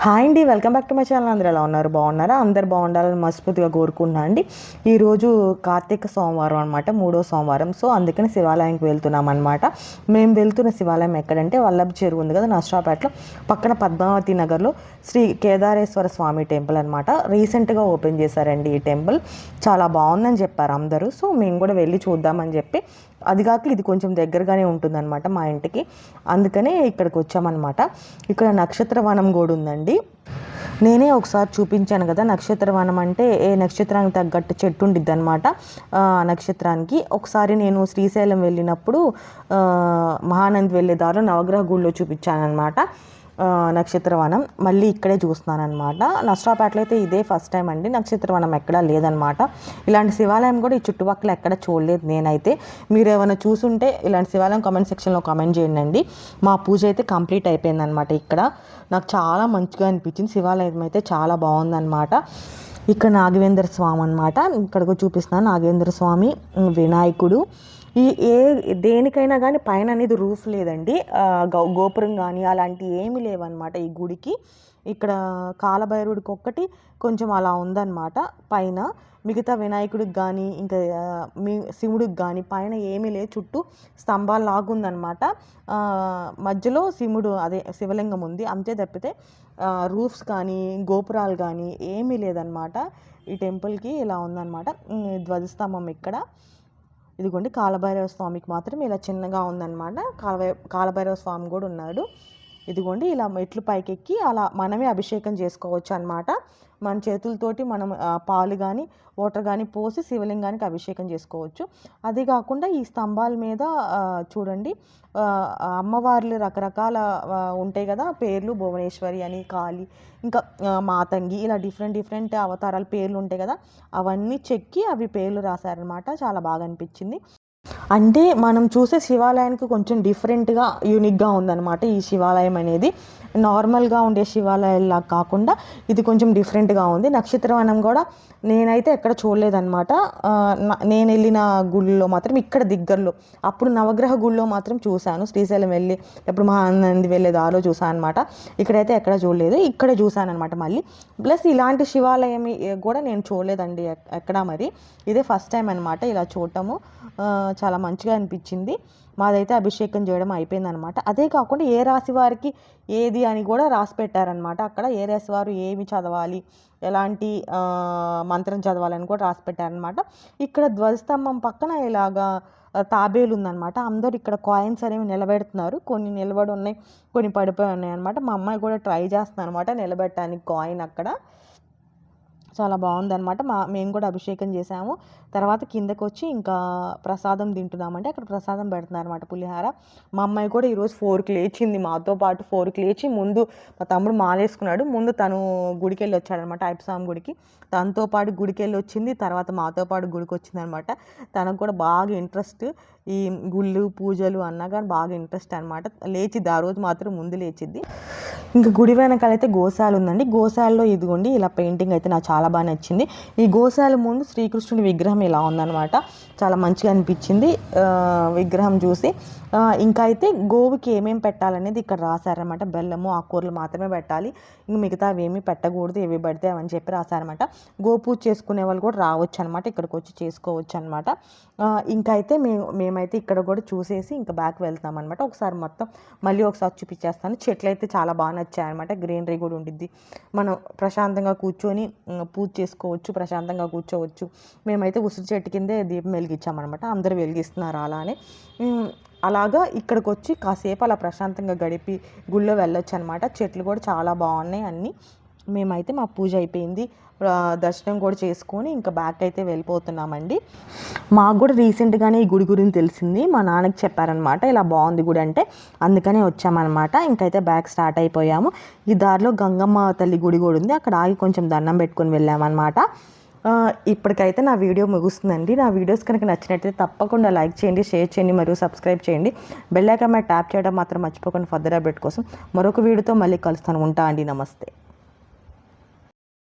Hi అండి, welcome back to my channel. అందరూ ఎలా ఉన్నారు? బాగున్నారా? అందరు బాగుండాలని మనస్ఫూర్తిగా కోరుకుంటున్నా అండి. ఈరోజు కార్తీక సోమవారం అనమాట, 3వ సోమవారం. సో అందుకని శివాలయంకి వెళ్తున్నాం అనమాట. మేము వెళ్తున్న శివాలయం ఎక్కడంటే వల్లభ చెరువు ఉంది కదా నర్సరావుపేటలో, పక్కన పద్మావతి నగర్లో శ్రీ కేదారేశ్వర స్వామి టెంపుల్ అనమాట. రీసెంట్గా ఓపెన్ చేశారండి ఈ టెంపుల్. చాలా బాగుందని చెప్పారు అందరూ. సో మేము కూడా వెళ్ళి చూద్దామని చెప్పి, అది కాక ఇది కొంచెం దగ్గరగానే ఉంటుందన్నమాట మా ఇంటికి, అందుకనే ఇక్కడికి వచ్చామన్నమాట. ఇక్కడ నక్షత్రవనం కూడా ఉందండి. నేనే ఒకసారి చూపించాను కదా నక్షత్రవనం అంటే ఏ నక్షత్రానికి తగ్గట్టు చెట్టు ఉండిద్ది అనమాట. నక్షత్రానికి ఒకసారి నేను శ్రీశైలం వెళ్ళినప్పుడు మహానంది వెళ్ళే దారిలో నవగ్రహ గుడిలో చూపించాను అనమాట నక్షత్రవనం. మళ్ళీ ఇక్కడే చూస్తున్నాను అనమాట. నర్సరావుపేటలో అయితే ఇదే ఫస్ట్ టైం అండి, నక్షత్రవనం ఎక్కడా లేదనమాట. ఇలాంటి శివాలయం కూడా ఈ చుట్టుపక్కల ఎక్కడ చూడలేదు నేనైతే. మీరు ఏమైనా చూసుంటే ఇలాంటి శివాలయం కామెంట్ సెక్షన్లో కామెంట్ చేయండి. మా పూజ అయితే కంప్లీట్ అయిపోయిందనమాట. ఇక్కడ నాకు చాలా మంచిగా అనిపించింది. శివాలయం అయితే చాలా బాగుందన్నమాట. ఇక్కడ నాగవేంద్ర స్వామి అనమాట, ఇక్కడికి చూపిస్తున్నాను. నాగేంద్ర స్వామి, వినాయకుడు. ఈ దేనికైనా కానీ పైన అనేది రూఫ్ లేదండి, గోపురం కానీ అలాంటివి ఏమీ లేవన్నమాట ఈ గుడికి. ఇక్కడ కాలభైరవుడికి ఒక్కటి కొంచెం అలా ఉందన్నమాట పైన. మిగతా వినాయకుడికి కానీ ఇంకా శివుడికి కానీ పైన ఏమీ లేదు, చుట్టూ స్తంభాలు లాగుందనమాట. మధ్యలో శివుడు అదే శివలింగం ఉంది అంతే తప్పితే రూఫ్స్ కానీ గోపురాలు కానీ ఏమీ లేదనమాట. ఈ టెంపుల్కి ఇలా ఉందన్నమాట. ధ్వజస్తంభం ఇక్కడ ఇదిగోండి. కాలభైరవ స్వామికి మాత్రం ఇలా చిన్నగా ఉందన్నమాట. కాలభైరవ స్వామి కూడా ఉన్నాడు. ఇదిగోండి, ఇలా మెట్లు పైకెక్కి అలా మనమే అభిషేకం చేసుకోవచ్చు అనమాట. మన చేతులతోటి మనం పాలు కానీ వాటర్ కానీ పోసి శివలింగానికి అభిషేకం చేసుకోవచ్చు. అదే కాకుండా ఈ స్తంభాల మీద చూడండి అమ్మవార్లు రకరకాల ఉంటాయి కదా పేర్లు, భువనేశ్వరి అని, కాళీ, ఇంకా మాతంగి, ఇలా డిఫరెంట్ అవతారాల పేర్లు ఉంటాయి కదా, అవన్నీ చెక్కి అవి పేర్లు రాశారనమాట. చాలా బాగా అనిపించింది. అంటే మనం చూసే శివాలయానికి కొంచెం డిఫరెంట్గా యూనిక్గా ఉందన్నమాట ఈ శివాలయం అనేది. నార్మల్గా ఉండే శివాలయాల్లా కాకుండా ఇది కొంచెం డిఫరెంట్గా ఉంది. నక్షత్రవనం కూడా నేనైతే ఎక్కడ చూడలేదన్నమాట. నేను వెళ్ళిన గుళ్ళో మాత్రం ఇక్కడ దగ్గరలో అప్పుడు నవగ్రహ గుళ్ళో మాత్రం చూశాను. శ్రీశైలం వెళ్ళి ఎప్పుడు మహానంది వెళ్ళే దారిలో చూశాను అనమాట. ఇక్కడైతే ఎక్కడ చూడలేదు, ఇక్కడే చూశాను అనమాట మళ్ళీ. ప్లస్ ఇలాంటి శివాలయం కూడా నేను చూడలేదండి ఎక్కడ, మరి ఇదే ఫస్ట్ టైం అనమాట ఇలా చూడటము. చాలా మంచిగా అనిపించింది. మాదైతే అభిషేకం చేయడం అయిపోయిందనమాట. అదే కాకుండా ఏ రాశి వారికి ఏది అని కూడా రాసి పెట్టారనమాట. అక్కడ ఏ రాశి వారు ఏమి చదవాలి, ఎలాంటి మంత్రం చదవాలని కూడా రాసి పెట్టారనమాట. ఇక్కడ ధ్వజస్తంభం పక్కన ఇలాగా తాబేలు ఉందన్నమాట. అందరూ ఇక్కడ కాయిన్స్ అనేవి నిలబెడుతున్నారు. కొన్ని నిలబడి ఉన్నాయి, కొన్ని పడిపోయి ఉన్నాయి అనమాట. మా అమ్మాయి కూడా ట్రై చేస్తుంది అనమాట నిలబెట్టడానికి కాయిన్ అక్కడ. చాలా బాగుందన్నమాట. మేము కూడా అభిషేకం చేసాము. తర్వాత కిందకు వచ్చి ఇంకా ప్రసాదం తింటున్నామంటే అక్కడ ప్రసాదం పెడుతున్నారు అనమాట, పులిహార. మా అమ్మాయి కూడా ఈరోజు 4కి లేచింది, మాతో పాటు 4కి లేచి ముందు మా తమ్ముడు మాలేసుకున్నాడు. ముందు తను గుడికి వెళ్ళి వచ్చాడనమాట, అయ్యప్ప స్వామి గుడికి. తనతో పాటు గుడికి వెళ్ళి వచ్చింది, తర్వాత మాతో పాటు గుడికి వచ్చింది అనమాట. తనకు కూడా బాగా ఇంట్రెస్ట్ ఈ గుళ్ళు పూజలు అన్నా కానీ బాగా ఇంట్రెస్ట్ అనమాట. లేచిద్ది, ఆ రోజు మాత్రం ముందు లేచిద్ది. ఇంకా గుడి వెనకాలైతే గోశాల ఉందండి. గోశాలలో ఇదిగోండి ఇలా పెయింటింగ్ అయితే నాకు చాలా బాగా నచ్చింది. ఈ గోశాల ముందు శ్రీకృష్ణుడి విగ్రహం ఇలా ఉందన్నమాట. చాలా మంచిగా అనిపించింది విగ్రహం చూసి. ఇంకా అయితే గోవుకి ఏమేమి పెట్టాలనేది ఇక్కడ రాశారనమాట. బెల్లము ఆకుకూరలు మాత్రమే పెట్టాలి, ఇంక మిగతా అవేమీ పెట్టకూడదు, ఏవి పడితే అవని చెప్పి రాశారనమాట. గోపూజ చేసుకునే వాళ్ళు కూడా రావచ్చు అనమాట, ఇక్కడికి వచ్చి చేసుకోవచ్చు అనమాట. ఇంకా అయితే మేమైతే ఇక్కడ కూడా చూసేసి ఇంకా బ్యాక్ వెళ్తాం అనమాట. ఒకసారి మొత్తం మళ్ళీ ఒకసారి చూపించేస్తాను. చెట్లు అయితే చాలా బాగా నచ్చాయన్నమాట. గ్రీనరీ కూడా ఉండిద్ది, మనం ప్రశాంతంగా కూర్చొని పూజ చేసుకోవచ్చు, ప్రశాంతంగా కూర్చోవచ్చు. మేమైతే ఉసిరి చెట్టు కిందే దీపం వెలిగించామన్నమాట. అందరూ వెలిగిస్తున్నారు అలానే. అలాగా ఇక్కడికి వచ్చి కాసేపు అలా ప్రశాంతంగా గడిపి గుళ్ళో వెళ్ళొచ్చు అనమాట. చెట్లు కూడా చాలా బాగున్నాయి అన్నీ. మేమైతే మా పూజ అయిపోయింది, దర్శనం కూడా చేసుకొని ఇంకా బ్యాక్ అయితే వెళ్ళిపోతున్నామండి. మాకు కూడా రీసెంట్గానే ఈ గుడి గురించి తెలిసింది, మా నాన్నకి చెప్పారనమాట ఇలా బాగుంది గుడి అంటే, అందుకనే వచ్చామన్నమాట. ఇంకైతే బ్యాక్ స్టార్ట్ అయిపోయాము. ఈ దారిలో గంగమ్మ తల్లి గుడి కూడా ఉంది, అక్కడ ఆగి కొంచెం దండం పెట్టుకొని వెళ్ళామన్నమాట. ఇప్పటికైతే నా వీడియో ముగుస్తుందండి. నా వీడియోస్ కనుక నచ్చినట్లయితే తప్పకుండా లైక్ చేయండి, షేర్ చేయండి, మరియు సబ్స్క్రైబ్ చేయండి. బెల్ ఐకాన్ మీద ట్యాప్ చేయడం మాత్రం మర్చిపోకుండా ఫర్దర్ అప్డేట్ కోసం. మరొక వీడియోతో మళ్ళీ కలుస్తాను. ఉంటా అండి, నమస్తే.